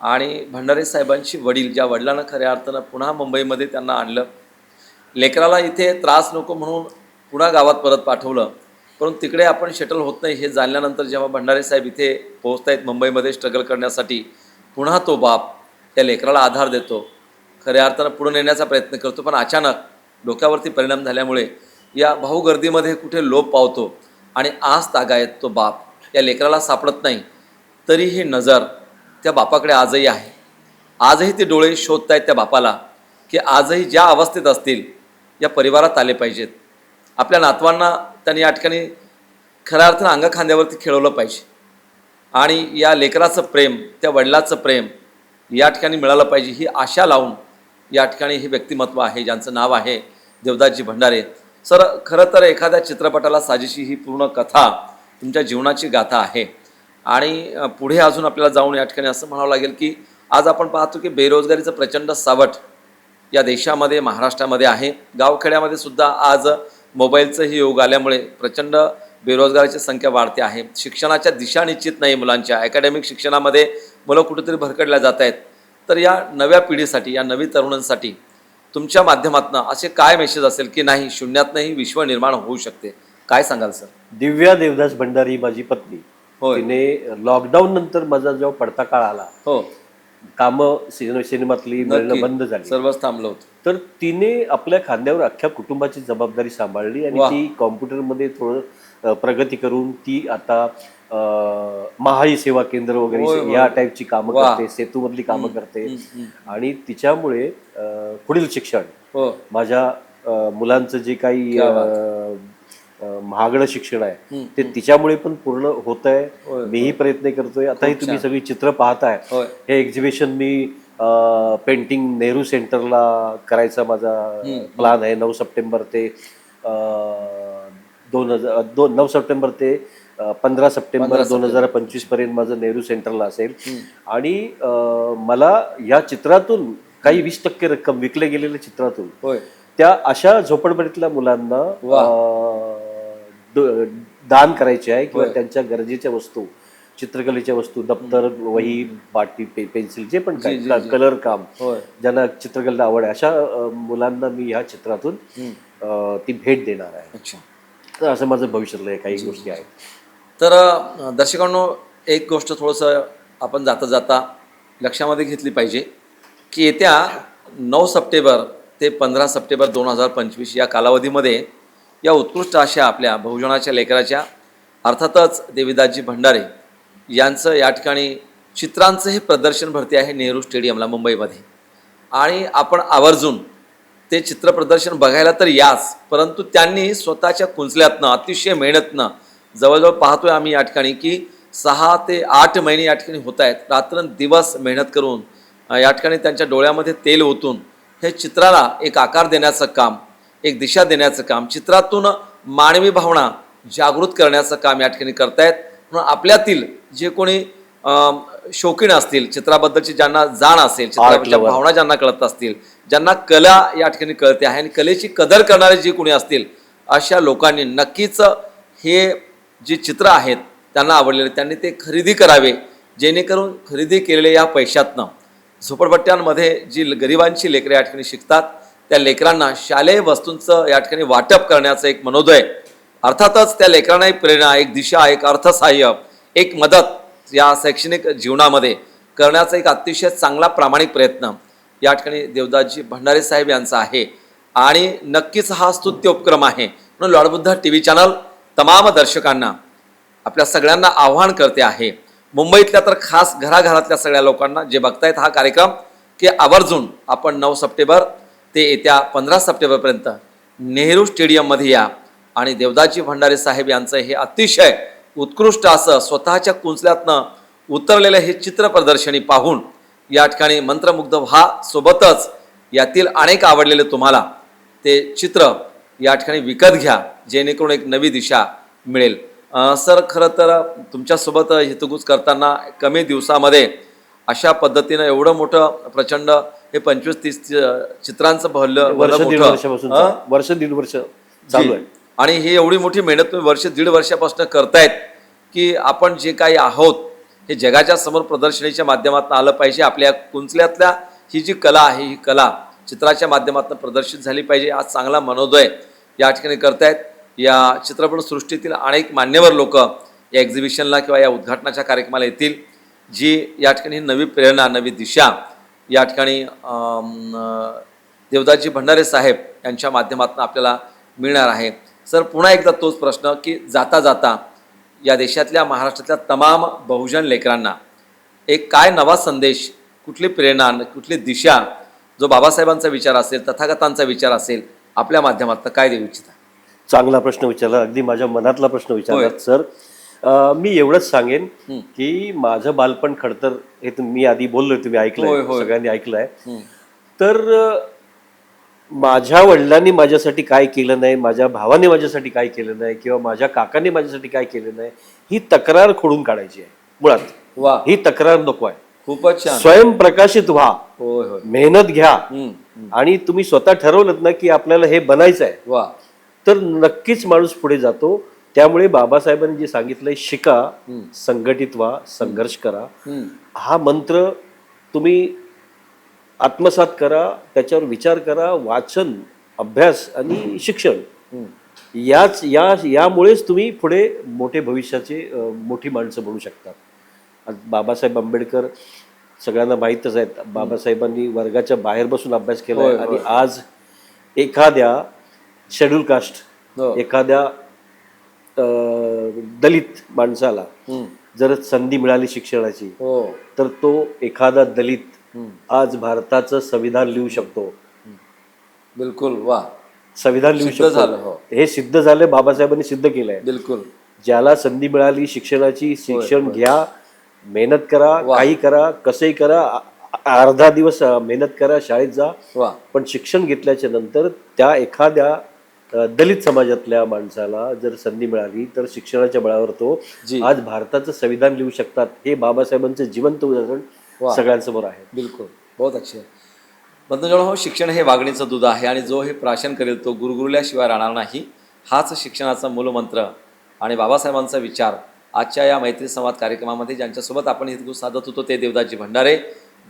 आणि भंडारे साहेबांची वडील, ज्या वडिलांना खऱ्या अर्थानं पुन्हा मुंबईमध्ये त्यांना आणलं, लेकराला इथे त्रास नको म्हणून पुन्हा गावात परत पाठवलं, परंतु तिकडे आपण शटल होत नाही हे जाणल्यानंतर जेव्हा भंडारे साहेब इथे पोहोचत आहेत मुंबईमध्ये स्ट्रगल करण्यासाठी, पुन्हा तो बाप त्या लेकराला आधार देतो, खऱ्या अर्थानं पुढे नेण्याचा प्रयत्न करतो. पण अचानक डोक्यावरती परिणाम झाल्यामुळे या भाऊगर्दीमध्ये कुठे लोप पावतो आणि आज तागायत तो बाप या लेकराला सापडत नाही. तरी ही नजर त्या बापाकडे आजही आहे. आजही ते डोळे शोधत आहेत त्या बापाला की आजही ज्या अवस्थेत असतील या परिवारात आले पाहिजेत. आपल्या नातवांना त्यांनी या ठिकाणी खऱ्या अर्थानं अंगखांद्यावरती खेळवलं पाहिजे आणि या लेकराचं प्रेम, त्या वडिलाचं प्रेम या ठिकाणी मिळालं पाहिजे ही आशा लावून या ठिकाणी हे व्यक्तिमत्व आहे ज्यांचं नाव आहे देवदासजी भंडारे. सर, खरं तर एखाद्या चित्रपटाला साजेशी ही पूर्ण कथा तुमच्या जीवनाची गाथा आहे. आणि पुढे अजून आपल्याला जाऊन या ठिकाणी असं म्हणावं लागेल की आज आपण पाहतो की बेरोजगारीचं प्रचंड सावट या देशामध्ये, महाराष्ट्रामध्ये आहे. गावखेड्यामध्ये सुद्धा आज मोबाईलचंही योग आल्यामुळे प्रचंड बेरोजगाराची संख्या वाढते आहे. शिक्षणाच्या दिशा निश्चित नाही मुलांच्या. अकॅडमिक शिक्षणामध्ये मुलं कुठेतरी भरकटल्या जात आहेत. तर या नव्या पिढीसाठी, या नवी तरुणांसाठी तुमच्या माध्यमातून असे काय मेसेज असेल की नाही, शून्यातनंही विश्व निर्माण होऊ शकते, काय सांगाल सर? दिव्या देवदास भंडारी माझी पत्नी, तिने लॉकडाऊन नंतर माझा जेव्हा पडता काळ आला, कामं सिनेमातली मिळणं बंद झाली, सर्वच थांबलं होतं, तर तिने आपल्या खांद्यावर अख्ख्या कुटुंबाची जबाबदारी सांभाळली आणि ती कॉम्प्युटरमध्ये थोडं प्रगती करून ती आता महाई सेवा केंद्र वगैरे या टाईपची कामं करते, सेतूमधली कामं करते. आणि तिच्यामुळे पुढील शिक्षण, माझ्या मुलांचं जे काही महागडं शिक्षण आहे ते तिच्यामुळे पण पूर्ण होत आहे. मीही प्रयत्न करतोय. आताही तुम्ही सगळी चित्र पाहताय. हे एक्झिबिशन मी पेंटिंग नेहरू सेंटरला करायचा माझा प्लॅन आहे. 9 सप्टेंबर ते 9 सप्टेंबर ते 15 सप्टेंबर 2025 पर्यंत माझं नेहरू सेंटरला असेल. आणि मला या चित्रातून काही 20% रक्कम विकले गेलेल्या चित्रातून त्या अशा झोपडपट्टीतल्या मुलांना दान करायचे आहे किंवा त्यांच्या गरजेच्या वस्तू, चित्रकलेच्या वस्तू, दप्तर, वही, पाटी, पेन्सिल, जे पण काय कलर काम, ज्यांना चित्रकलेला आवड आहे अशा मुलांना मी ह्या चित्रातून ती भेट देणार आहे. तर असं माझं भविष्यातलं काही गोष्टी आहेत. तर दर्शकांनो, एक गोष्ट थोडंसं आपण जाता जाता लक्षामध्ये घेतली पाहिजे की येत्या 9 सप्टेंबर ते 15 सप्टेंबर 2025 या कालावधीमध्ये या उत्कृष्ट अशा आपल्या बहुजनाच्या लेकराच्या, अर्थातच देवीदासजी भंडारे यांचं या ठिकाणी चित्रांचं हे प्रदर्शन भरते आहे नेहरू स्टेडियमला मुंबईमध्ये. आणि आपण आवर्जून ते चित्र प्रदर्शन बघायला तर याच, परंतु त्यांनी स्वतःच्या कुंचल्यातनं, अतिशय मेहनतनं, जवळजवळ पाहतोय आम्ही या ठिकाणी की 6 ते 8 महिने या ठिकाणी होत आहेत, रात्रंदिवस मेहनत करून या ठिकाणी त्यांच्या डोळ्यामध्ये तेल ओतून हे चित्राला एक आकार देण्याचं काम, एक दिशा देण्याचं काम, चित्रातून मानवी भावना जागृत करण्याचं काम या ठिकाणी करतायत. म्हणून आपल्यातील जे कोणी शौकीन असतील, चित्राबद्दलची ज्यांना जाण असेल, चित्राबद्दलच्या lover. भावना ज्यांना कळत असतील, ज्यांना कला या ठिकाणी कळते आहे आणि कलेची कदर करणारे जे कोणी असतील, अशा लोकांनी नक्कीच हे जे चित्र आहेत त्यांना आवडलेले त्यांनी ते खरेदी करावे, जेणेकरून खरेदी केलेल्या या पैशातनं झोपडपट्ट्यांमध्ये जी गरिबांची लेकरं या ठिकाणी शिकतात त्या लेकरांना शालेय वस्तूंचं या ठिकाणी वाटप करण्याचं एक मनोदय, अर्थातच त्या लेकरांना एक प्रेरणा, एक दिशा, एक अर्थसहाय्य, एक मदत या शैक्षणिक जीवनामध्ये करण्याचा एक अतिशय चांगला प्रामाणिक प्रयत्न या ठिकाणी देवदासजी भंडारे साहेब यांचा आहे. आणि नक्कीच हा स्तुत्य उपक्रम आहे. म्हणून लॉर्ड बुद्धा TV चॅनल तमाम दर्शकांना, आपल्या सगळ्यांना आव्हान करते आहे, मुंबईतल्या तर खास घराघरातल्या सगळ्या लोकांना जे बघतायत हा कार्यक्रम, की आवर्जून आपण 9 सप्टेंबर ते येत्या 15 सप्टेंबरपर्यंत नेहरू स्टेडियममध्ये या आणि देवदासजी भंडारे साहेब यांचं हे अतिशय उत्कृष्ट असं स्वतःच्या कुंचल्यातनं उतरलेलं हे चित्र प्रदर्शनी पाहून या ठिकाणी मंत्रमुग्ध व्हा. सोबतच यातील अनेक आवडलेले तुम्हाला ते चित्र या ठिकाणी विकत घ्या, जेणेकरून एक नवी दिशा मिळेल. सर, खरं तर तुमच्यासोबत हितगुज करताना कमी दिवसामध्ये अशा पद्धतीनं एवढं मोठं प्रचंड हे 25-30 चित्रांचं वर्ष दीड वर्ष चालू आहे आणि ही एवढी मोठी मेहनत तुम्ही वर्ष दीड वर्षापासून करतायत की आपण जे काही आहोत हे जगाच्या समोर प्रदर्शनीच्या माध्यमातून आलं पाहिजे. आपल्या कुंचल्यातल्या ही जी कला आहे, ही कला चित्राच्या माध्यमातून प्रदर्शित झाली पाहिजे. आज चांगला मनोदय या ठिकाणी करतायत. या चित्रपटसृष्टीतील अनेक मान्यवर लोक या एक्झिबिशनला किंवा या उद्घाटनाच्या कार्यक्रमाला येतील, जी या ठिकाणी नवी प्रेरणा, नवी दिशा या ठिकाणी देवदासजी भंडारे साहेब यांच्या माध्यमातून आपल्याला मिळणार आहे. सर, पुन्हा एकदा तोच प्रश्न की जाता जाता या देशातल्या, महाराष्ट्रातल्या तमाम बहुजन लेकरांना एक काय नवा संदेश, कुठली प्रेरणा, कुठली दिशा, जो बाबासाहेबांचा विचार असेल, तथागतांचा विचार असेल, आपल्या माध्यमातून काय देऊ इच्छिता? चांगला प्रश्न विचारला, अगदी माझ्या मनातला प्रश्न विचारला सर. मी एवढंच सांगेन की माझं बालपण खडतर, हे मी आधी बोललोय, तुम्ही ऐकलंय, सगळ्यांनी ऐकलंय. तर माझ्या वडिलांनी माझ्यासाठी काय केलं नाही, माझ्या भावाने माझ्यासाठी काय केलं नाही, किंवा माझ्या काकाने माझ्यासाठी काय केलं नाही, ही तक्रार खोडून काढायची आहे मुळात. वा, ही तक्रार नको आहे. खूपच छान. स्वयंप्रकाशित व्हा, होय होय, मेहनत घ्या आणि तुम्ही स्वतः ठरवलं ना की आपल्याला हे बनायचं आहे, वा, तर नक्कीच माणूस पुढे जातो. त्यामुळे बाबासाहेबांनी जे सांगितलंय, शिका, संघटित व्हा, संघर्ष करा, हा मंत्र तुम्ही आत्मसात करा, त्याच्यावर विचार करा. वाचन, अभ्यास आणि शिक्षण यामुळेच तुम्ही पुढे मोठे भविष्याचे मोठी माणसं बनू शकतात. बाबासाहेब आंबेडकर सगळ्यांना माहीतच आहेत. बाबासाहेबांनी वर्गाच्या बाहेर बसून अभ्यास केला आणि आज एखाद्या शेड्यूल कास्ट, एखाद्या दलित माणसाला जर संधी मिळाली शिक्षणाची, तर तो एखादा दलित आज भारताचं संविधान लिहू शकतो. बिलकुल, वा, संविधान लिहू शकतो. हे सिद्ध झालं, बाबासाहेबांनी सिद्ध केलंय. बिलकुल. ज्याला संधी मिळाली शिक्षणाची, शिक्षण घ्या, मेहनत करा, काही करा, कसंही करा, अर्धा दिवस मेहनत करा, शाळेत जा, पण शिक्षण घेतल्याच्या नंतर त्या एखाद्या दलित समाजातल्या माणसाला जर संधी मिळाली तर शिक्षणाच्या बळावर तो आज भारताचं संविधान लिहू शकतात. हे बाबासाहेबांचं जिवंत उदाहरण सगळ्यांसमोर आहे. बिलकुल, बहुत अच्छे. बंधूजन हो, शिक्षण हे वागणीचं दूध आहे आणि जो हे प्राशन करेल तो गुरुगुरल्याशिवाय राहणार नाही. हाच शिक्षणाचा मूलमंत्र आणि बाबासाहेबांचा विचार आजच्या या मैत्री संवाद कार्यक्रमामध्ये ज्यांच्यासोबत आपण हितगुज साधत होतो ते देवदासजी भंडारे,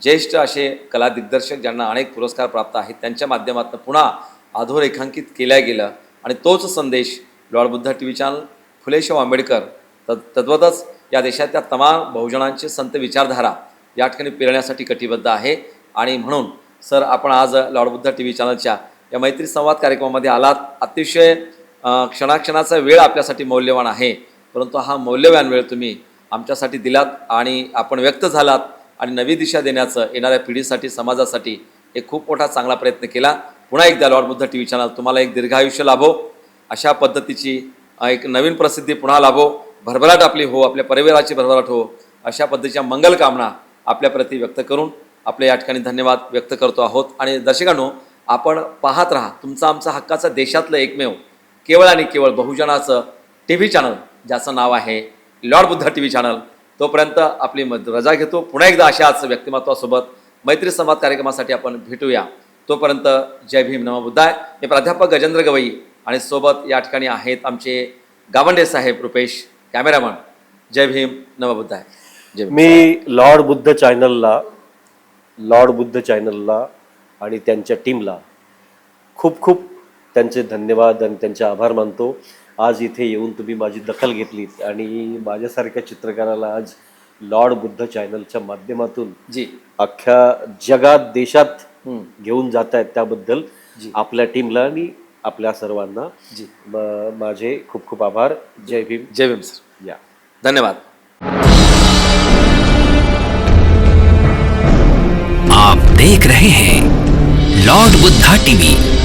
ज्येष्ठ असे कला दिग्दर्शक ज्यांना अनेक पुरस्कार प्राप्त आहेत, त्यांच्या माध्यमातून पुन्हा अधोरेखांकित केल्या गेलं आणि तोच संदेश Lord Buddha TV channel, Phule Shahu Ambedkar, तद्वतच या देशातल्या तमाम बहुजनांचे संत विचारधारा या ठिकाणी पेरण्यासाठी कटिबद्ध आहे. आणि म्हणून सर, आपण आज लॉर्ड बुद्धा TV चॅनलच्या या मैत्री संवाद कार्यक्रमामध्ये आलात. अतिशय क्षणाक्षणाचा वेळ आपल्यासाठी मौल्यवान आहे, परंतु हा मौल्यवान वेळ तुम्ही आमच्यासाठी दिलात आणि आपण व्यक्त झालात आणि नवी दिशा देण्याचं येणाऱ्या पिढीसाठी, समाजासाठी एक खूप मोठा चांगला प्रयत्न केला. पुन्हा एकदा लॉर्ड बुद्धा TV चॅनल तुम्हाला एक दीर्घायुष्य लाभो, अशा पद्धतीची एक नवीन प्रसिद्धी पुन्हा लाभो, भरभराट आपली हो, आपल्या परिवाराची भरभराट हो, अशा पद्धतीच्या मंगल कामना आपल्याप्रती व्यक्त करून आपल्या या ठिकाणी धन्यवाद व्यक्त करतो आहोत. आणि दर्शकांनो, आपण पाहत राहा तुमचं आमचं हक्काचं देशातलं एकमेव केवळ आणि केवळ बहुजनाचं TV चॅनल, ज्याचं नाव आहे लॉर्ड बुद्धा TV चॅनल. तोपर्यंत आपली रजा घेतो. पुन्हा एकदा अशाच व्यक्तिमत्वासोबत मैत्री संवाद कार्यक्रमासाठी आपण भेटूया. तोपर्यंत जय भीम नमो बुद्धाय. मी प्राध्यापक गजेंद्र गवई आणि सोबत या ठिकाणी आहेत आमचे गावंडे साहेब रुपेश, कॅमेरामन. जय भीम नमो बुद्धाय. जय भीम. मी लॉर्ड बुद्ध चॅनलला आणि त्यांच्या टीमला खूप खूप त्यांचे धन्यवाद आणि त्यांचे आभार मानतो. आज इथे येऊन तुम्ही माझी दखल घेतलीत आणि माझ्यासारख्या चित्रकाराला आज लॉर्ड बुद्ध चॅनलच्या माध्यमातून जी अख्ख्या जगात देशात घेऊन जात आहेत त्याबद्दल आपल्या टीमला आणि आपल्या सर्वांना जी माझे खूप खूप आभार. जय भीम. जय भीम सर. या धन्यवाद. आप देख रहे हैं लॉर्ड बुद्धा टीवी.